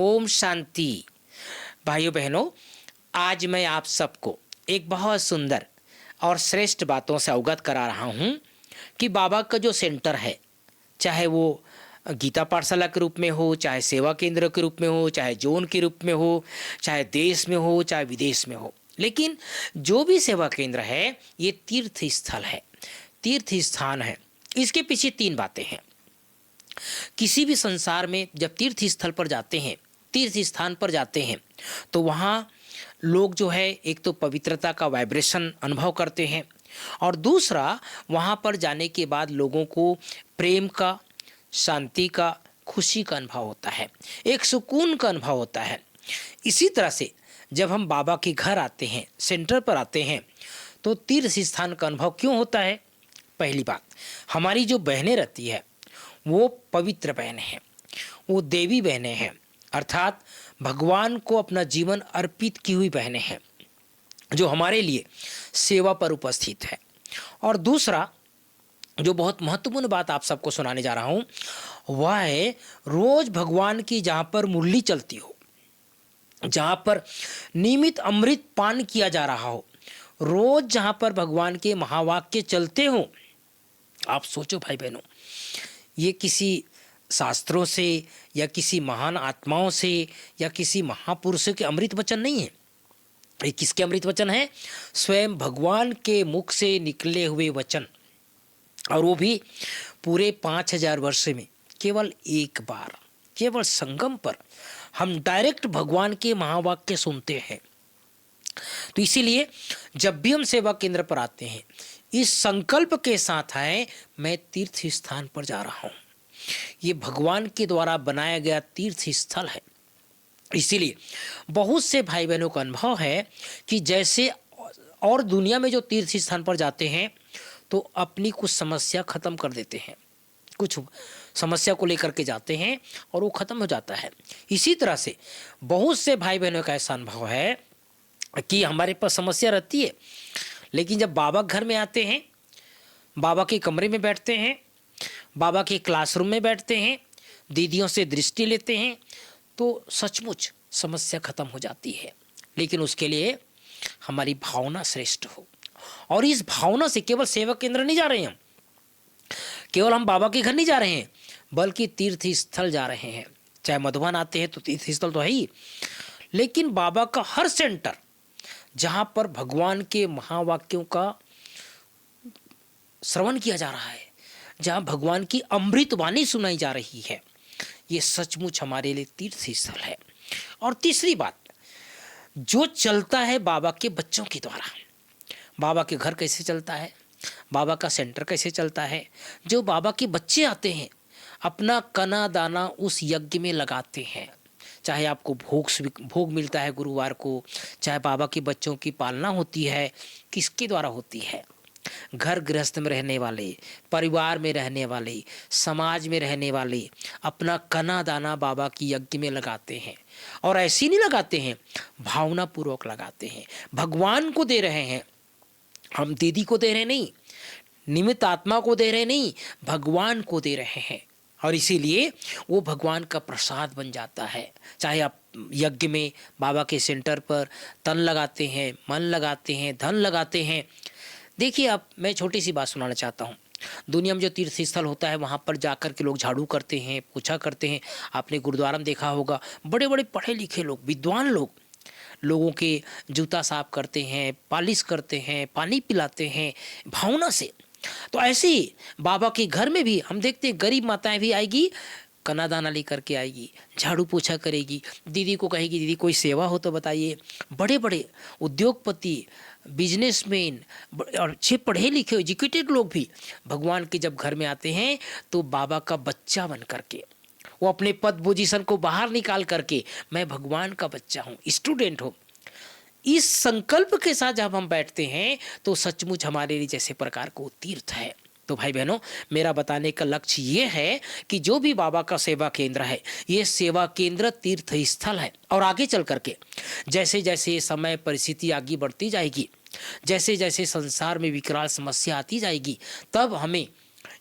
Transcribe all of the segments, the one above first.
ओम शांति। भाइयों बहनों, आज मैं आप सबको एक बहुत सुंदर और श्रेष्ठ बातों से अवगत करा रहा हूँ कि बाबा का जो सेंटर है, चाहे वो गीता पाठशाला के रूप में हो, चाहे सेवा केंद्र के रूप में हो, चाहे जोन के रूप में हो, चाहे देश में हो, चाहे विदेश में हो, लेकिन जो भी सेवा केंद्र है ये तीर्थ स्थल है, तीर्थ स्थान है। इसके पीछे तीन बातें हैं। किसी भी संसार में जब तीर्थ स्थल पर जाते हैं, तीर्थ स्थान पर जाते हैं, तो वहाँ लोग जो है एक तो पवित्रता का वाइब्रेशन अनुभव करते हैं और दूसरा वहाँ पर जाने के बाद लोगों को प्रेम का, शांति का, खुशी का अनुभव होता है, एक सुकून का अनुभव होता है। इसी तरह से जब हम बाबा के घर आते हैं, सेंटर पर आते हैं, तो तीर्थ स्थान का अनुभव क्यों होता है? पहली बात, हमारी जो बहनें रहती है वो पवित्र बहनें हैं, वो देवी बहनें हैं, अर्थात भगवान को अपना जीवन अर्पित की हुई बहनें हैं जो हमारे लिए सेवा पर उपस्थित है। और दूसरा जो बहुत महत्वपूर्ण बात आप सबको सुनाने जा रहा हूँ वह है रोज भगवान की जहाँ पर मुरली चलती हो, जहाँ पर नियमित अमृत पान किया जा रहा हो, रोज जहाँ पर भगवान के महावाक्य चलते हो। आप सोचो भाई बहनों, ये किसी शास्त्रों से या किसी महान आत्माओं से या किसी महापुरुषों के अमृत वचन नहीं है। ये किसके अमृत वचन है? स्वयं भगवान के मुख से निकले हुए वचन, और वो भी पूरे 5000 वर्ष में केवल एक बार, केवल संगम पर हम डायरेक्ट भगवान के महावाक्य सुनते हैं। तो इसीलिए जब भी हम सेवा केंद्र पर आते हैं, इस संकल्प के साथ आए, मैं तीर्थ स्थान पर जा रहा हूँ, ये भगवान के द्वारा बनाया गया तीर्थ स्थल है। इसीलिए बहुत से भाई बहनों का अनुभव है कि जैसे और दुनिया में जो तीर्थ स्थान पर जाते हैं तो अपनी कुछ समस्या खत्म कर देते हैं, कुछ समस्या को लेकर के जाते हैं और वो खत्म हो जाता है। इसी तरह से बहुत से भाई बहनों का ऐसा अनुभव है कि हमारे पास समस्या रहती है, लेकिन जब बाबा घर में आते हैं, बाबा के कमरे में बैठते हैं, बाबा के क्लासरूम में बैठते हैं, दीदियों से दृष्टि लेते हैं, तो सचमुच समस्या खत्म हो जाती है। लेकिन उसके लिए हमारी भावना श्रेष्ठ हो, और इस भावना से केवल सेवा केंद्र नहीं जा रहे हैं हम, केवल हम बाबा के घर नहीं जा रहे हैं, बल्कि तीर्थ स्थल जा रहे हैं। चाहे मधुबन आते हैं तो तीर्थ स्थल तो है ही, लेकिन बाबा का हर सेंटर जहाँ पर भगवान के महावाक्यों का श्रवण किया जा रहा है, जहाँ भगवान की अमृत वाणी सुनाई जा रही है, ये सचमुच हमारे लिए तीर्थ स्थल है। और तीसरी बात, जो चलता है बाबा के बच्चों के द्वारा, बाबा के घर कैसे चलता है, बाबा का सेंटर कैसे चलता है, जो बाबा के बच्चे आते हैं अपना कना दाना उस यज्ञ में लगाते हैं। चाहे आपको भोग मिलता है गुरुवार को, चाहे बाबा के बच्चों की पालना होती है, किसके द्वारा होती है? घर गृहस्थ में रहने वाले, परिवार में रहने वाले, समाज में रहने वाले अपना कना दाना बाबा की यज्ञ में लगाते हैं। और ऐसे नहीं लगाते हैं, भावना पूर्वक लगाते हैं, भगवान को दे रहे हैं। हम दीदी को दे रहे नहीं, निमित्त आत्मा को दे रहे नहीं, भगवान को दे रहे हैं। और इसीलिए वो भगवान का प्रसाद बन जाता है। चाहे आप यज्ञ में बाबा के सेंटर पर तन लगाते हैं, मन लगाते हैं, धन लगाते हैं। देखिए, आप मैं छोटी सी बात सुनाना चाहता हूँ। दुनिया में जो तीर्थ स्थल होता है वहाँ पर जाकर के लोग झाड़ू करते हैं, पूछा करते हैं। आपने गुरुद्वारा में देखा होगा, बड़े बड़े पढ़े लिखे लोग, विद्वान लोग लोगों के जूता साफ करते हैं, पालिश करते हैं, पानी पिलाते हैं भावना से। तो ऐसे ही बाबा के घर में भी हम देखते हैं, गरीब माताएं भी आएगी, कना दाना लेकर के आएगी, झाड़ू पोछा करेगी, दीदी को कहेगी दीदी कोई सेवा हो तो बताइए। बड़े बड़े उद्योगपति, बिजनेसमैन और अच्छे पढ़े लिखे एजुकेटेड लोग भी भगवान के जब घर में आते हैं तो बाबा का बच्चा बन करके, वो अपने पद पोजीशन को बाहर निकाल करके, मैं भगवान का बच्चा हूँ, स्टूडेंट हूँ, इस संकल्प के साथ जब हम बैठते हैं तो सचमुच हमारे लिए जैसे प्रकार को तीर्थ है। तो भाई बहनों, मेरा बताने का लक्ष्य ये है कि जो भी बाबा का सेवा केंद्र है, ये सेवा केंद्र तीर्थ स्थल है। और आगे चल करके जैसे जैसे समय परिस्थिति आगे बढ़ती जाएगी, जैसे जैसे संसार में विकराल समस्या आती जाएगी, तब हमें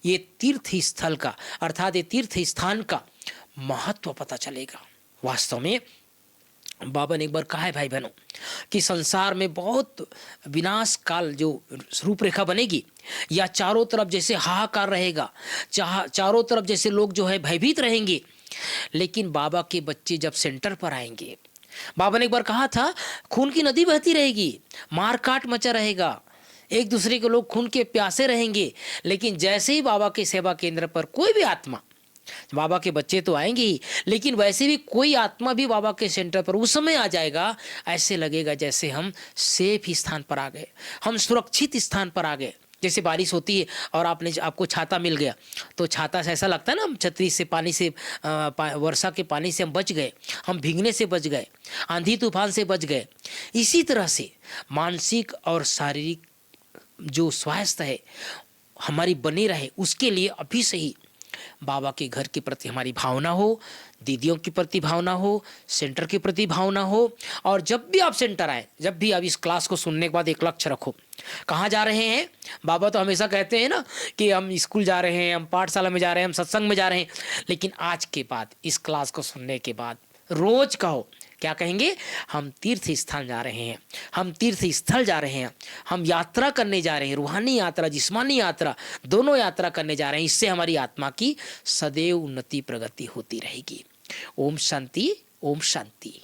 ये तीर्थ स्थल का, अर्थात ये तीर्थ स्थान का महत्व पता चलेगा। वास्तव में बाबा ने एक बार कहा है भाई बहनों कि संसार में बहुत विनाश काल जो रूपरेखा बनेगी, या चारों तरफ जैसे हाहाकार रहेगा, चारों तरफ जैसे लोग जो है भयभीत रहेंगे, लेकिन बाबा के बच्चे जब सेंटर पर आएंगे, बाबा ने एक बार कहा था खून की नदी बहती रहेगी, मार काट मचा रहेगा, एक दूसरे के लोग खून के प्यासे रहेंगे, लेकिन जैसे ही बाबा के सेवा केंद्र पर कोई भी आत्मा, बाबा के बच्चे तो आएंगे ही, लेकिन वैसे भी कोई आत्मा भी बाबा के सेंटर पर उस समय आ जाएगा, ऐसे लगेगा जैसे हम सेफ स्थान पर आ गए, हम सुरक्षित स्थान पर आ गए। जैसे बारिश होती है और आपको छाता मिल गया, तो छाता से ऐसा लगता है ना, हम छतरी से पानी से वर्षा के पानी से हम बच गए, हम भीगने से बच गए, आंधी तूफान से बच गए। इसी तरह से मानसिक और शारीरिक जो स्वास्थ्य है हमारी बनी रहे, उसके लिए अभी से ही बाबा के घर के प्रति हमारी भावना हो, दीदियों के प्रति भावना हो, सेंटर के प्रति भावना हो। और जब भी आप सेंटर आए, जब भी आप इस क्लास को सुनने के बाद एक लक्ष्य रखो, कहाँ जा रहे हैं। बाबा तो हमेशा कहते हैं ना कि हम स्कूल जा रहे हैं, हम पाठशाला में जा रहे हैं, हम सत्संग में जा रहे हैं, लेकिन आज के बाद इस क्लास को सुनने के बाद रोज कहो, क्या कहेंगे, हम तीर्थ स्थान जा रहे हैं, हम तीर्थ स्थल जा रहे हैं, हम यात्रा करने जा रहे हैं, रूहानी यात्रा, जिस्मानी यात्रा, दोनों यात्रा करने जा रहे हैं। इससे हमारी आत्मा की सदैव उन्नति प्रगति होती रहेगी। ओम शांति, ओम शांति।